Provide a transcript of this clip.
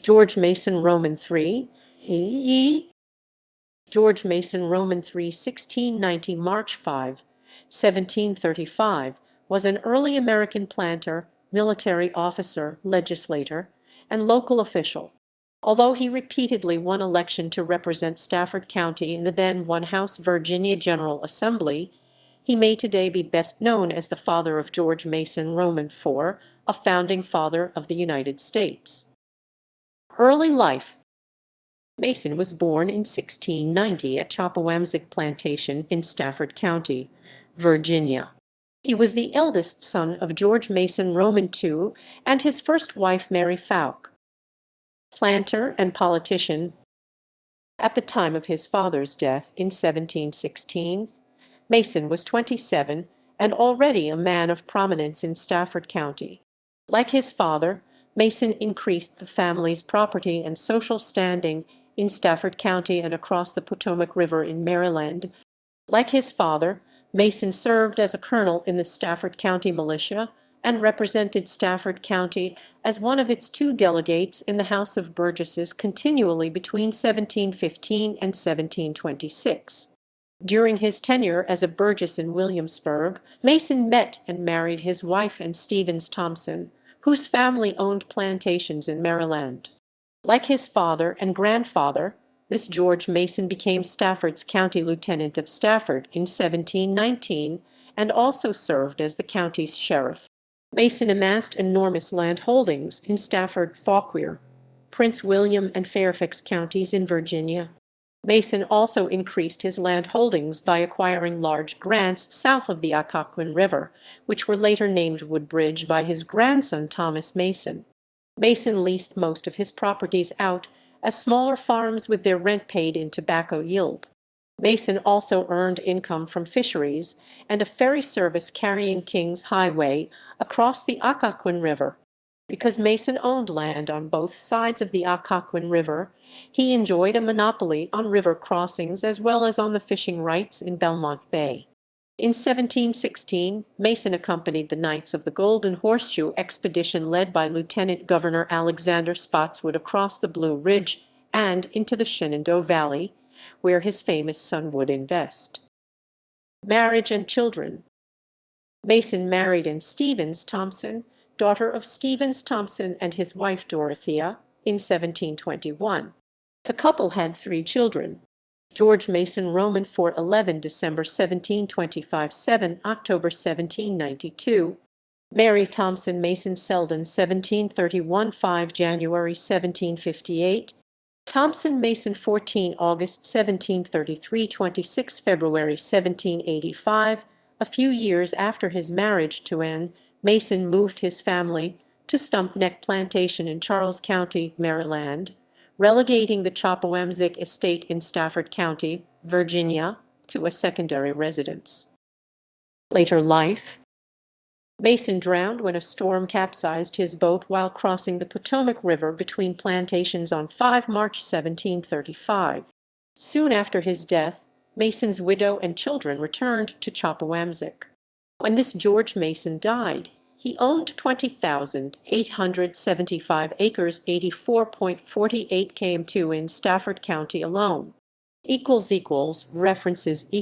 George Mason Roman III. George Mason Roman III, 1690 March 5, 1735, was an early American planter, military officer, legislator, and local official. Although he repeatedly won election to represent Stafford County in the then one-house Virginia General Assembly, he may today be best known as the father of George Mason Roman IV, a founding father of the United States. Early life. Mason was born in 1690 at Chapawamsic Plantation in Stafford County, Virginia. He was the eldest son of George Mason Roman II and his first wife Mary Fouke. Planter and politician. At the time of his father's death in 1716, Mason was 27 and already a man of prominence in Stafford County. Like his father, Mason increased the family's property and social standing in Stafford County and across the Potomac River in Maryland. Like his father, Mason served as a colonel in the Stafford County militia and represented Stafford County as one of its two delegates in the House of Burgesses continually between 1715 and 1726. During his tenure as a Burgess in Williamsburg, Mason met and married his wife and Stevens Thompson, whose family owned plantations in Maryland. Like his father and grandfather, this George Mason became Stafford's county lieutenant of Stafford in 1719 and also served as the county's sheriff. Mason amassed enormous land holdings in Stafford, Fauquier, Prince William, and Fairfax counties in Virginia. Mason also increased his land holdings by acquiring large grants south of the Occoquan River, which were later named Woodbridge by his grandson Thomas Mason. Mason leased most of his properties out as smaller farms with their rent paid in tobacco yield. Mason also earned income from fisheries and a ferry service carrying King's Highway across the Occoquan River. Because Mason owned land on both sides of the Occoquan River, he enjoyed a monopoly on river crossings as well as on the fishing rights in Belmont Bay. In 1716, Mason accompanied the Knights of the Golden Horseshoe expedition led by Lieutenant Governor Alexander Spotswood across the Blue Ridge and into the Shenandoah Valley, where his famous son would invest. Marriage and children. Mason married Anne Stevens Thompson, daughter of Stevens Thompson and his wife Dorothea, in 1721. The couple had 3 children. George Mason Roman IV, 11 December 1725, 7 October 1792. Mary Thompson Mason Selden, 1731, 5 January 1758. Thompson Mason, 14 August 1733, 26 February 1785. A few years after his marriage to Anne, Mason moved his family to Stump Neck Plantation in Charles County, Maryland, relegating the Chapawamsic estate in Stafford County, Virginia, to a secondary residence. Later life. Mason drowned when a storm capsized his boat while crossing the Potomac River between plantations on 5 March 1735. Soon after his death, Mason's widow and children returned to Chapawamsic. When this George Mason died, he owned 20,875 acres, 84.48 km2 in Stafford County alone. References ==